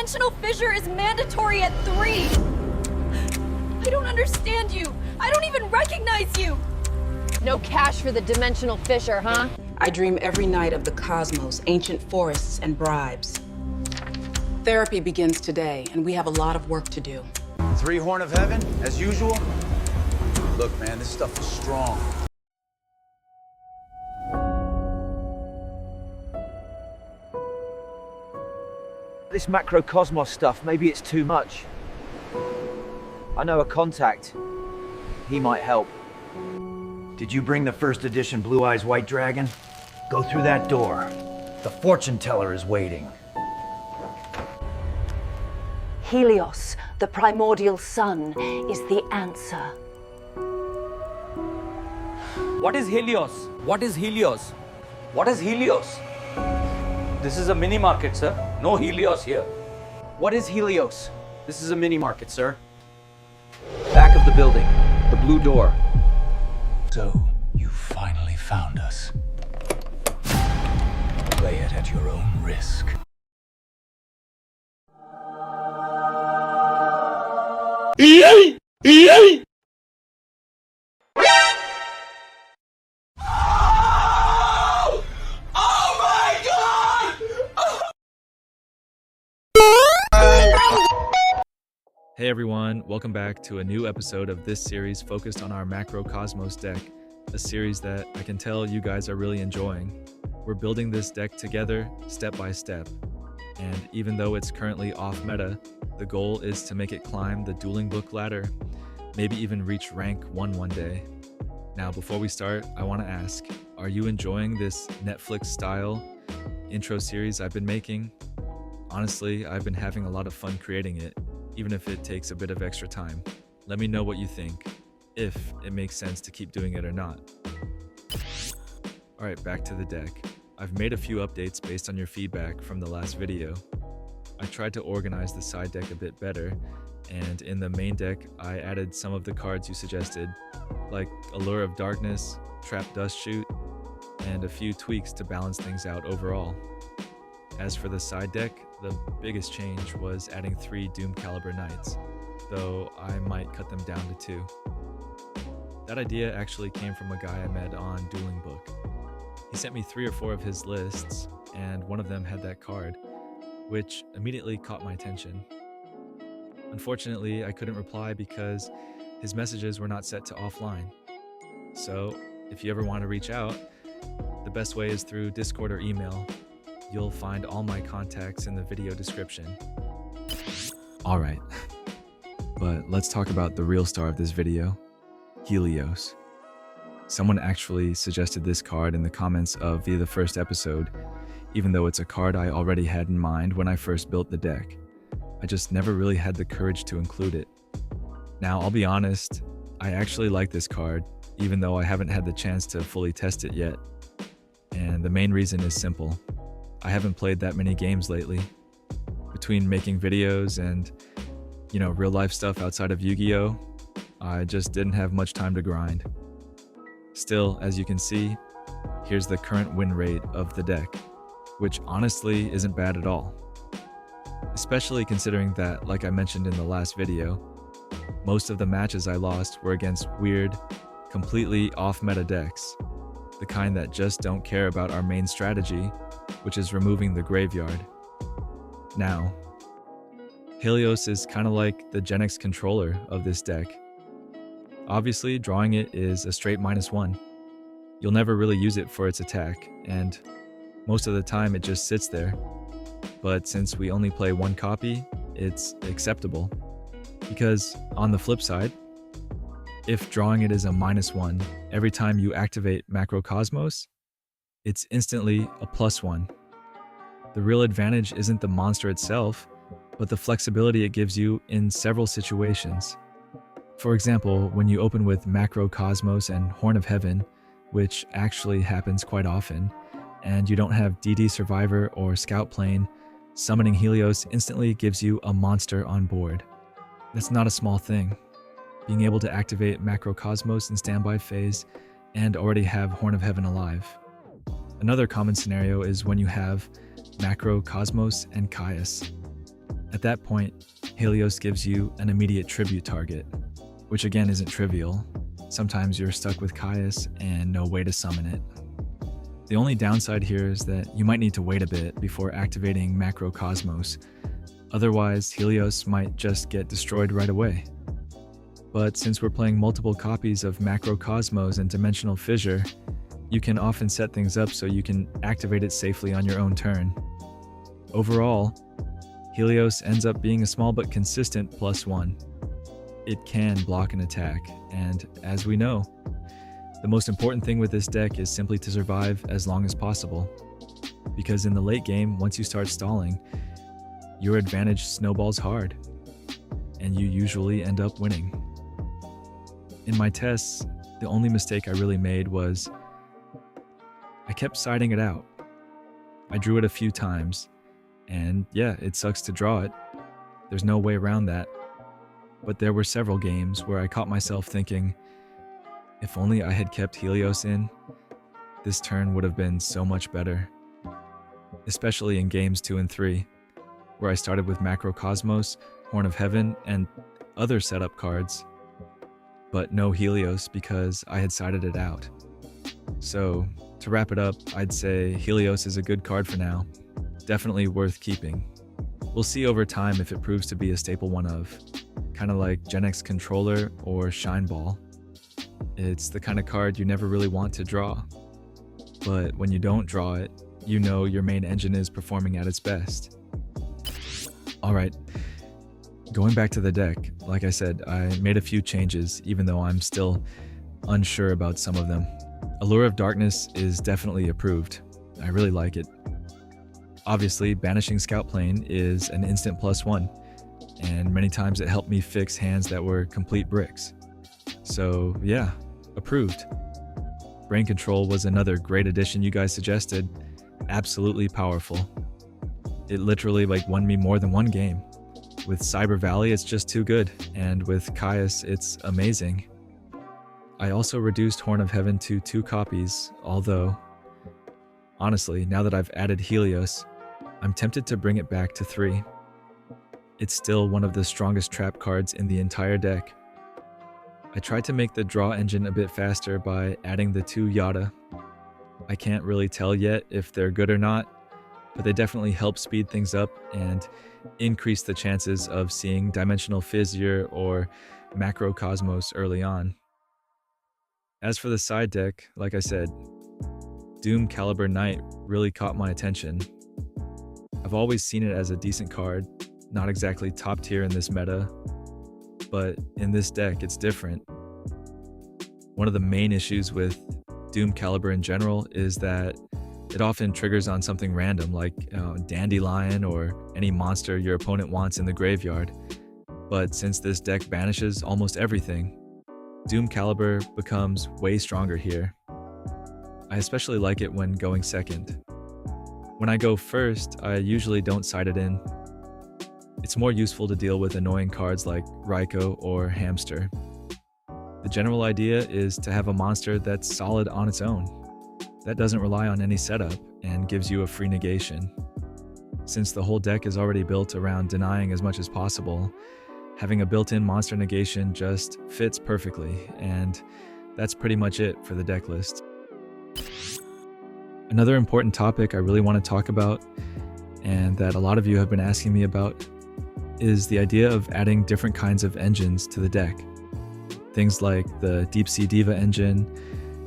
dimensional fissure is mandatory at 3. I don't understand you. I don't even recognize you. No cash for the dimensional fissure, huh? I dream every night of the cosmos, ancient forests, and bribes. Therapy begins today, and we have a lot of work to do. 3 Horn of Heaven, as usual. Look, man, this stuff is strong. This macrocosmos stuff, maybe it's too much. I know a contact. He might help. Did you bring the first edition Blue Eyes White Dragon? Go through that door. The fortune teller is waiting. Helios, the primordial sun, is the answer. What is Helios? What is Helios? What is Helios? This is a mini market, sir. No Helios here. What is Helios? This is a mini market, sir. Back of the building, the blue door. So, you finally found us. Play it at your own risk. Hey everyone, welcome back to a new episode of this series focused on our Macrocosmos deck, a series that I can tell you guys are really enjoying. We're building this deck together, step by step, and even though it's currently off meta, the goal is to make it climb the dueling book ladder, maybe even reach rank 1 one day. Now before we start, I want to ask, are you enjoying this Netflix-style intro series I've been making? Honestly, I've been having a lot of fun creating it, even if it takes a bit of extra time. Let me know what you think, if it makes sense to keep doing it or not. Alright, back to the deck. I've made a few updates based on your feedback from the last video. I tried to organize the side deck a bit better, and in the main deck, I added some of the cards you suggested, like Allure of Darkness, Trap Dust Shoot, and a few tweaks to balance things out overall. As for the side deck, the biggest change was adding 3 Doom Caliber Knights, though I might cut them down to 2. That idea actually came from a guy I met on Dueling Book. He sent me 3 or 4 of his lists, and one of them had that card, which immediately caught my attention. Unfortunately, I couldn't reply because his messages were not set to offline. So, if you ever want to reach out, the best way is through Discord or email. You'll find all my contacts in the video description. Alright, but let's talk about the real star of this video, Helios. Someone actually suggested this card in the comments of the first episode, even though it's a card I already had in mind when I first built the deck. I just never really had the courage to include it. Now, I'll be honest, I actually like this card, even though I haven't had the chance to fully test it yet. And the main reason is simple. I haven't played that many games lately. Between making videos and, real life stuff outside of Yu-Gi-Oh, I just didn't have much time to grind. Still, as you can see, here's the current win rate of the deck, which honestly isn't bad at all. Especially considering that, like I mentioned in the last video, most of the matches I lost were against weird, completely off-meta decks, the kind that just don't care about our main strategy, which is removing the graveyard. Now, Helios is kind of like the Gen X controller of this deck. Obviously, drawing it is a straight -1. You'll never really use it for its attack, and most of the time it just sits there. But since we only play 1 copy, it's acceptable. Because on the flip side, if drawing it is a -1 every time you activate Macrocosmos, it's instantly a +1. The real advantage isn't the monster itself, but the flexibility it gives you in several situations. For example, when you open with Macrocosmos and Horn of Heaven, which actually happens quite often, and you don't have DD Survivor or Scout Plane, summoning Helios instantly gives you a monster on board. That's not a small thing. Being able to activate Macrocosmos in standby phase and already have Horn of Heaven alive. Another common scenario is when you have Macrocosmos and Caius. At that point, Helios gives you an immediate tribute target, which again isn't trivial. Sometimes you're stuck with Caius and no way to summon it. The only downside here is that you might need to wait a bit before activating Macrocosmos. Otherwise, Helios might just get destroyed right away. But since we're playing multiple copies of Macrocosmos and Dimensional Fissure, you can often set things up so you can activate it safely on your own turn. Overall, Helios ends up being a small but consistent +1. It can block an attack, and as we know, the most important thing with this deck is simply to survive as long as possible. Because in the late game, once you start stalling, your advantage snowballs hard, and you usually end up winning. In my tests, the only mistake I really made was I kept siding it out. I drew it a few times, and yeah, it sucks to draw it. There's no way around that. But there were several games where I caught myself thinking, if only I had kept Helios in, this turn would have been so much better. Especially in games 2 and 3, where I started with Macrocosmos, Horn of Heaven, and other setup cards, but no Helios because I had sided it out. So, to wrap it up, I'd say Helios is a good card for now. Definitely worth keeping. We'll see over time if it proves to be a staple one of, kind of like Gen X Controller or Shine Ball. It's the kind of card you never really want to draw. But when you don't draw it, you know your main engine is performing at its best. Alright, going back to the deck, like I said, I made a few changes even though I'm still unsure about some of them. Allure of Darkness is definitely approved. I really like it. Obviously, Banishing Scout Plane is an instant +1, and many times it helped me fix hands that were complete bricks. So yeah, approved. Brain Control was another great addition you guys suggested. Absolutely powerful. It literally won me more than one game. With Cyber Valley, it's just too good, and with Caius, it's amazing. I also reduced Horn of Heaven to 2 copies, although, honestly, now that I've added Helios, I'm tempted to bring it back to 3. It's still one of the strongest trap cards in the entire deck. I tried to make the draw engine a bit faster by adding the 2 Yada. I can't really tell yet if they're good or not, but they definitely help speed things up and increase the chances of seeing Dimensional Fissure or Macrocosmos early on. As for the side deck, like I said, Doom Caliber Knight really caught my attention. I've always seen it as a decent card, not exactly top tier in this meta, but in this deck it's different. One of the main issues with Doom Caliber in general is that it often triggers on something random like Dandelion or any monster your opponent wants in the graveyard. But since this deck banishes almost everything, Doom Caliber becomes way stronger here. I especially like it when going second. When I go first, I usually don't side it in. It's more useful to deal with annoying cards like Raikou or Hamster. The general idea is to have a monster that's solid on its own, that doesn't rely on any setup and gives you a free negation. Since the whole deck is already built around denying as much as possible, having a built-in monster negation just fits perfectly, and that's pretty much it for the deck list. Another important topic I really want to talk about, and that a lot of you have been asking me about, is the idea of adding different kinds of engines to the deck. Things like the Deep Sea Diva engine,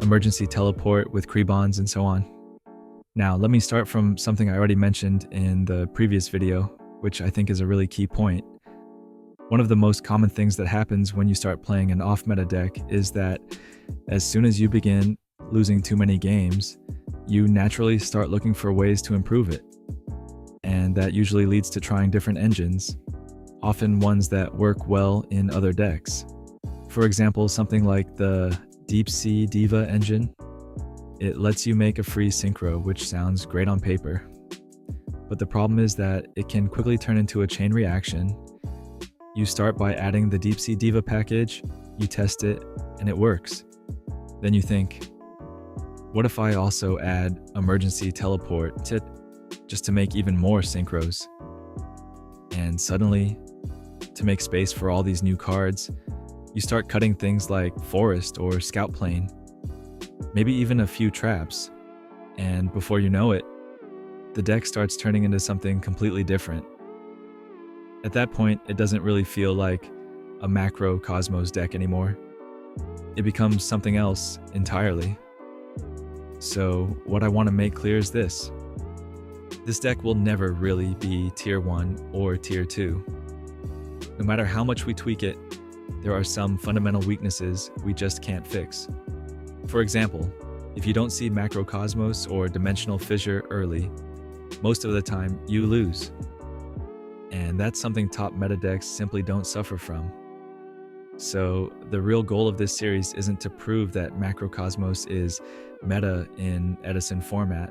emergency teleport with Krebons, and so on. Now, let me start from something I already mentioned in the previous video, which I think is a really key point. One of the most common things that happens when you start playing an off-meta deck is that as soon as you begin losing too many games, you naturally start looking for ways to improve it. And that usually leads to trying different engines, often ones that work well in other decks. For example, something like the Deep Sea Diva engine. It lets you make a free synchro, which sounds great on paper. But the problem is that it can quickly turn into a chain reaction. You start by adding the Deep Sea Diva package, you test it, and it works. Then you think, what if I also add emergency teleport just to make even more synchros? And suddenly, to make space for all these new cards, you start cutting things like Forest or Scout Plane, maybe even a few traps. And before you know it, the deck starts turning into something completely different. At that point, it doesn't really feel like a macro Cosmos deck anymore. It becomes something else entirely. So what I want to make clear is this. This deck will never really be Tier 1 or Tier 2. No matter how much we tweak it, there are some fundamental weaknesses we just can't fix. For example, if you don't see Macrocosmos or Dimensional Fissure early, most of the time you lose. And that's something top meta decks simply don't suffer from. So the real goal of this series isn't to prove that Macrocosmos is meta in Edison format.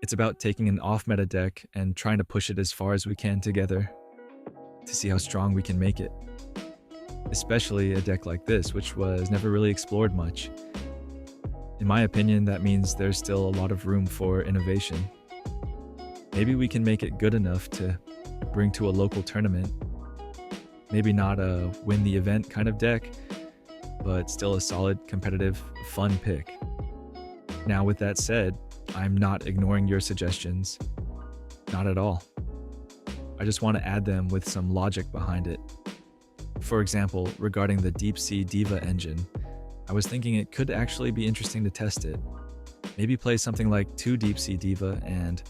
It's about taking an off-meta deck and trying to push it as far as we can together to see how strong we can make it. Especially a deck like this, which was never really explored much. In my opinion, that means there's still a lot of room for innovation. Maybe we can make it good enough to bring to a local tournament. Maybe not a win the event kind of deck, but still a solid, competitive, fun pick. Now with that said, I'm not ignoring your suggestions. Not at all. I just want to add them with some logic behind it. For example, regarding the Deep Sea Diva engine, I was thinking it could actually be interesting to test it. Maybe play something like 2 Deep Sea Diva and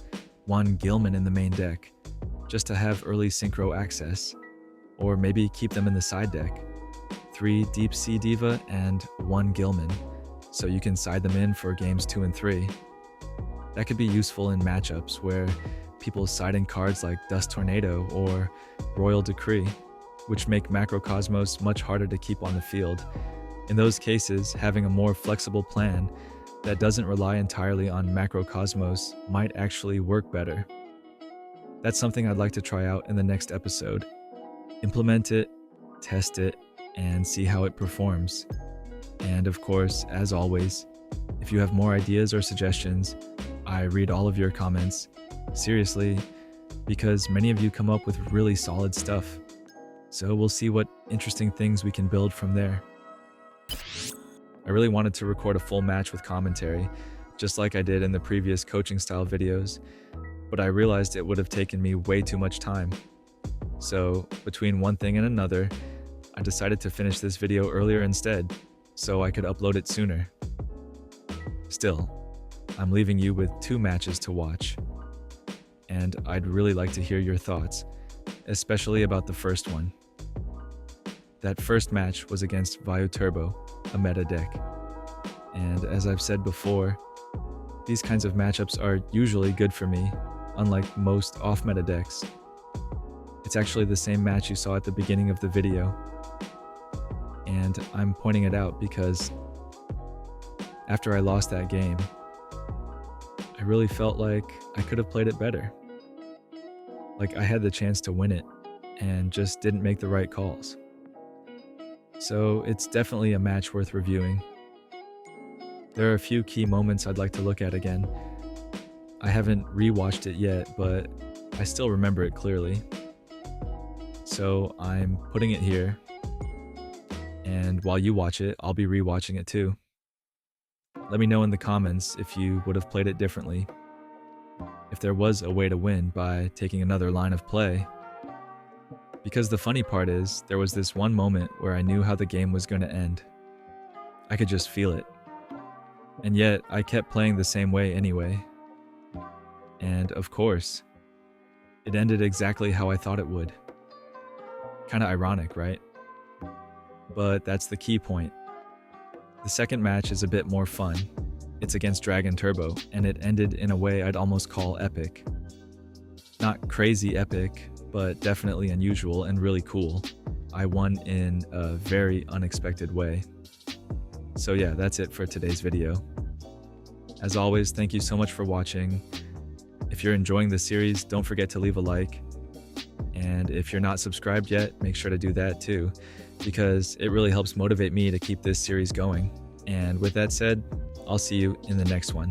1 Gilman in the main deck, just to have early synchro access. Or maybe keep them in the side deck. 3 Deep Sea Diva and 1 Gilman, so you can side them in for games 2 and 3. That could be useful in matchups where people side in cards like Dust Tornado or Royal Decree, which make Macrocosmos much harder to keep on the field. In those cases, having a more flexible plan that doesn't rely entirely on Macrocosmos might actually work better. That's something I'd like to try out in the next episode. Implement it, test it, and see how it performs. And of course, as always, if you have more ideas or suggestions, I read all of your comments, seriously, because many of you come up with really solid stuff. So we'll see what interesting things we can build from there. I really wanted to record a full match with commentary, just like I did in the previous coaching style videos, but I realized it would have taken me way too much time. So between one thing and another, I decided to finish this video earlier instead, so I could upload it sooner. Still, I'm leaving you with 2 matches to watch, and I'd really like to hear your thoughts, especially about the first one. That first match was against Vayu Turbo, a meta deck. And as I've said before, these kinds of matchups are usually good for me, unlike most off-meta decks. It's actually the same match you saw at the beginning of the video. And I'm pointing it out because after I lost that game, I really felt like I could have played it better. Like I had the chance to win it and just didn't make the right calls. So it's definitely a match worth reviewing. There are a few key moments I'd like to look at again. I haven't rewatched it yet, but I still remember it clearly. So I'm putting it here, and while you watch it, I'll be rewatching it too. Let me know in the comments if you would have played it differently, if there was a way to win by taking another line of play. Because the funny part is, there was this one moment where I knew how the game was going to end. I could just feel it. And yet, I kept playing the same way anyway. And of course, it ended exactly how I thought it would. Kinda ironic, right? But that's the key point. The second match is a bit more fun. It's against Dragon Turbo, and it ended in a way I'd almost call epic. Not crazy epic, but definitely unusual and really cool. I won in a very unexpected way. So yeah, that's it for today's video. As always, thank you so much for watching. If you're enjoying the series, don't forget to leave a like. And if you're not subscribed yet, make sure to do that too, because it really helps motivate me to keep this series going. And with that said, I'll see you in the next one.